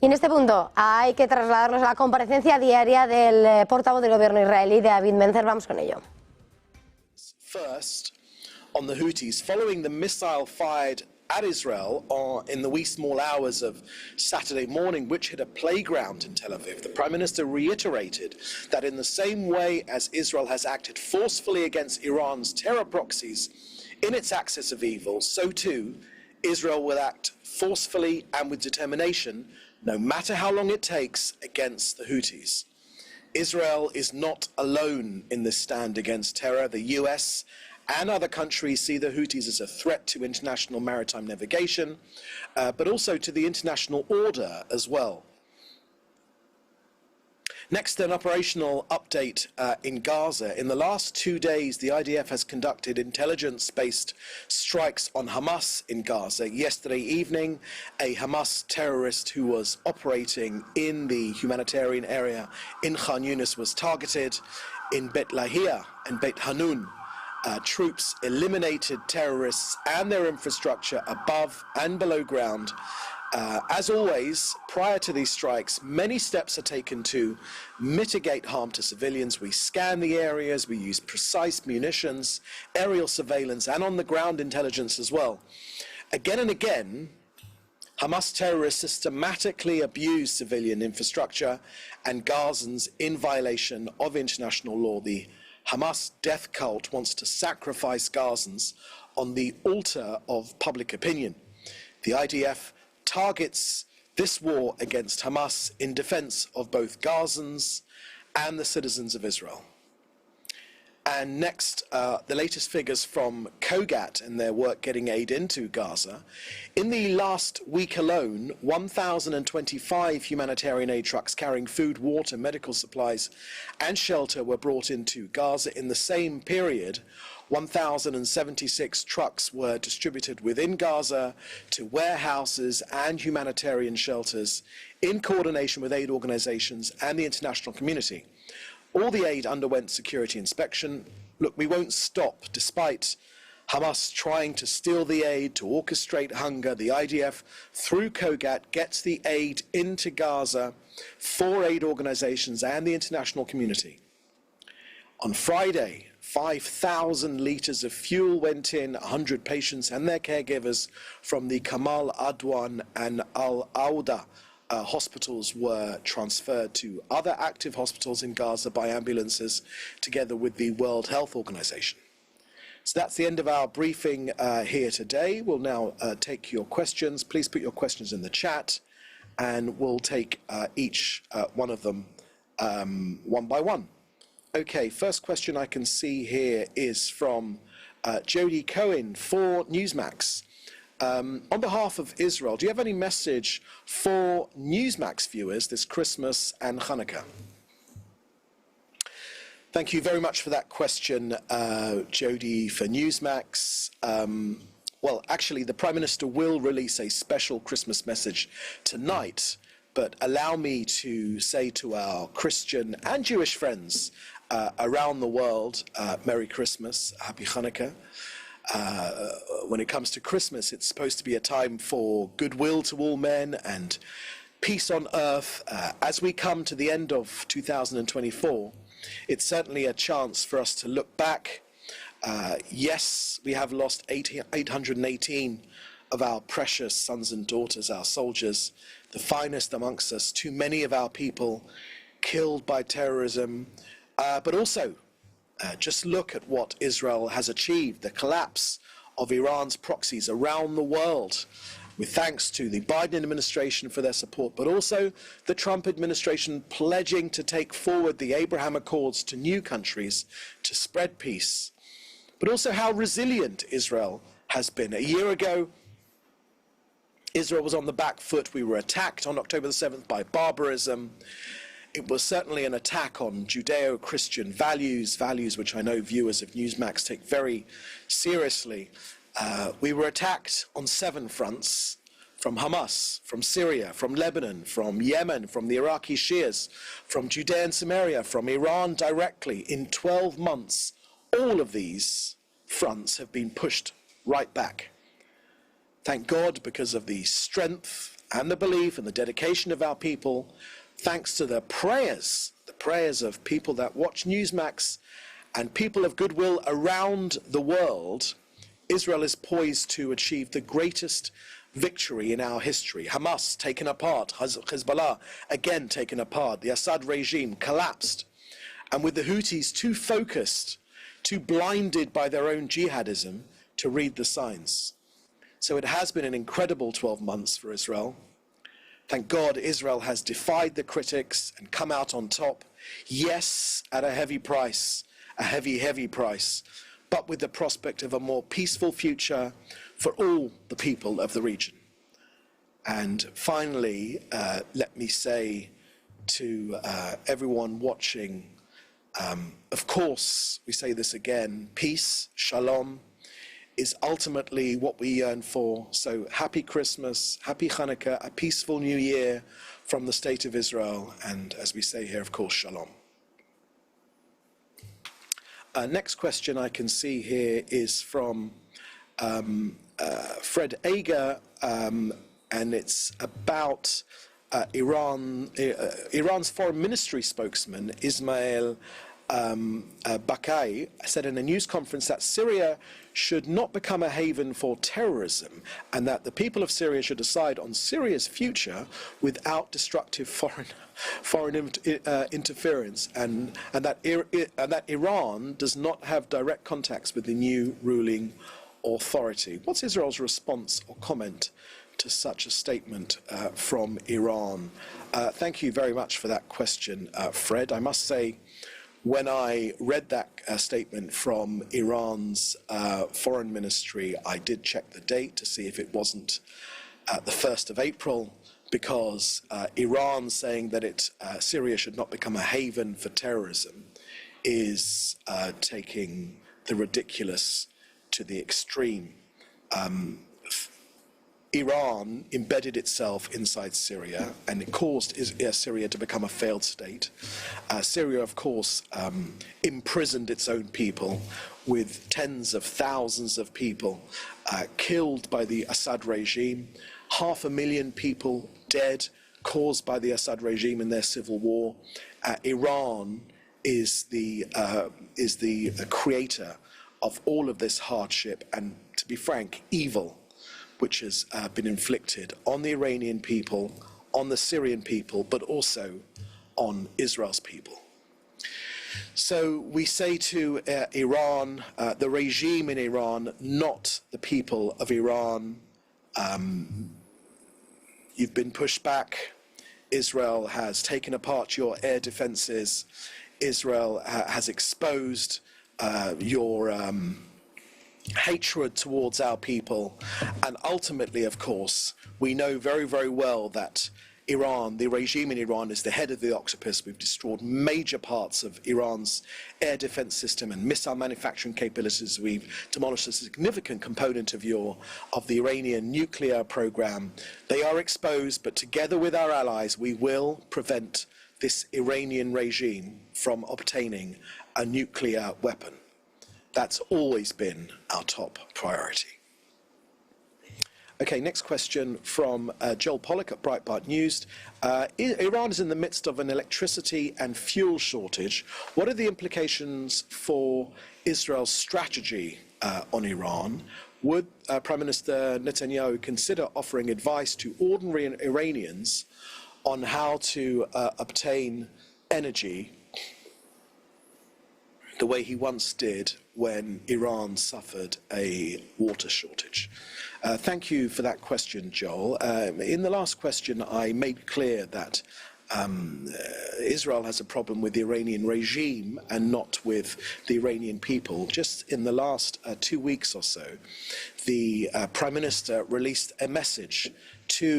Y en este punto hay que trasladarnos a la comparecencia diaria del portavoz del Gobierno israelí, Mencer. Vamos con ello. First, on the Houthis, following the missile fired at Israel in the wee small hours of Saturday morning, which hit a playground in Tel Aviv, the Prime Minister reiterated that in the same way as Israel has acted forcefully against Iran's terror proxies in its axis of evil, so too Israel will act forcefully and with determination, no matter how long it takes, against the Houthis. Israel is not alone in this stand against terror. The US and other countries see the Houthis as a threat to international maritime navigation, but also to the international order as well. Next, an operational update in Gaza. In the last 2 days, the IDF has conducted intelligence-based strikes on Hamas in Gaza. Yesterday evening, a Hamas terrorist who was operating in the humanitarian area in Khan Yunis was targeted. In Bet Lahia and Bet Hanun, troops eliminated terrorists and their infrastructure above and below ground. As always, prior to these strikes, many steps are taken to mitigate harm to civilians. We scan the areas, we use precise munitions, aerial surveillance, and on-the-ground intelligence as well. Again and again, Hamas terrorists systematically abuse civilian infrastructure and Gazans in violation of international law. The Hamas death cult wants to sacrifice Gazans on the altar of public opinion. The IDF targets this war against Hamas in defense of both Gazans and the citizens of Israel. And next, the latest figures from COGAT and their work getting aid into Gaza. In the last week alone, 1,025 humanitarian aid trucks carrying food, water, medical supplies, and shelter were brought into Gaza. In the same period, 1,076 trucks were distributed within Gaza to warehouses and humanitarian shelters in coordination with aid organizations and the international community. All the aid underwent security inspection. Look, we won't stop despite Hamas trying to steal the aid, to orchestrate hunger. The IDF, through COGAT, gets the aid into Gaza for aid organizations and the international community. On Friday, 5,000 litres of fuel went in, 100 patients and their caregivers from the Kamal Adwan and Al-Auda hospitals were transferred to other active hospitals in Gaza by ambulances, together with the World Health Organization. So that's the end of our briefing here today. We'll now take your questions. Please put your questions in the chat, and we'll take each one of them one by one. Okay, first question I can see here is from Jodie Cohen for Newsmax. On behalf of Israel, do you have any message for Newsmax viewers this Christmas and Hanukkah? Thank you very much for that question, Jodie, for Newsmax. Well, actually, the Prime Minister will release a special Christmas message tonight, but allow me to say to our Christian and Jewish friends around the world, Merry Christmas, Happy Hanukkah. When it comes to Christmas, it's supposed to be a time for goodwill to all men and peace on earth. As we come to the end of 2024, it's certainly a chance for us to look back. Yes, we have lost 818 of our precious sons and daughters, our soldiers, the finest amongst us, too many of our people killed by terrorism, but also just look at what Israel has achieved, the collapse of Iran's proxies around the world, with thanks to the Biden administration for their support, but also the Trump administration pledging to take forward the Abraham Accords to new countries to spread peace, but also how resilient Israel has been. A year ago, Israel was on the back foot. We were attacked on October the 7th by barbarism. It was certainly an attack on Judeo-Christian values, values which I know viewers of Newsmax take very seriously. We were attacked on 7 fronts, from Hamas, from Syria, from Lebanon, from Yemen, from the Iraqi Shias, from Judea and Samaria, from Iran directly. In 12 months, all of these fronts have been pushed right back. Thank God, because of the strength and the belief and the dedication of our people, thanks to the prayers of people that watch Newsmax and people of goodwill around the world, Israel is poised to achieve the greatest victory in our history. Hamas taken apart, Hezbollah again taken apart, the Assad regime collapsed, and with the Houthis too focused, too blinded by their own jihadism to read the signs. So it has been an incredible 12 months for Israel. Thank God Israel has defied the critics and come out on top. Yes, at a heavy price, a heavy, heavy price, but with the prospect of a more peaceful future for all the people of the region. And finally, let me say to everyone watching, of course, we say this again, peace, shalom, is ultimately what we yearn for. So happy Christmas, happy Hanukkah, a peaceful new year from the State of Israel, and as we say here, of course, shalom. Next question I can see here is from Fred Ager, and it's about Iran's foreign ministry spokesman, Ismail Bakai, said in a news conference that Syria should not become a haven for terrorism, and that the people of Syria should decide on Syria's future without destructive foreign interference, and that Iran does not have direct contacts with the new ruling authority. What's Israel's response or comment to such a statement from Iran? Thank you very much for that question, Fred. I must say, when I read that statement from Iran's foreign ministry, I did check the date to see if it wasn't the 1st of April, because Iran saying that Syria should not become a haven for terrorism is taking the ridiculous to the extreme. Iran embedded itself inside Syria, and it caused Syria to become a failed state. Syria, of course, imprisoned its own people, with tens of thousands of people killed by the Assad regime, 500,000 people dead, caused by the Assad regime in their civil war. Iran is the creator of all of this hardship and, to be frank, evil, which has been inflicted on the Iranian people, on the Syrian people, but also on Israel's people. So we say to Iran, the regime in Iran, not the people of Iran, you've been pushed back. Israel has taken apart your air defenses. Israel has exposed your hatred towards our people, and ultimately, of course, we know very, very well that Iran, the regime in Iran, is the head of the octopus. We've destroyed major parts of Iran's air defense system and missile manufacturing capabilities. We've demolished a significant component of the Iranian nuclear program. They are exposed, but together with our allies, we will prevent this Iranian regime from obtaining a nuclear weapon. That's always been our top priority. Okay, next question from Joel Pollack at Breitbart News. Iran is in the midst of an electricity and fuel shortage. What are the implications for Israel's strategy on Iran? Would Prime Minister Netanyahu consider offering advice to ordinary Iranians on how to obtain energy the way he once did when Iran suffered a water shortage? Thank you for that question, Joel. In the last question, I made clear that Israel has a problem with the Iranian regime and not with the Iranian people. Just in the last 2 weeks or so, the Prime Minister released a message to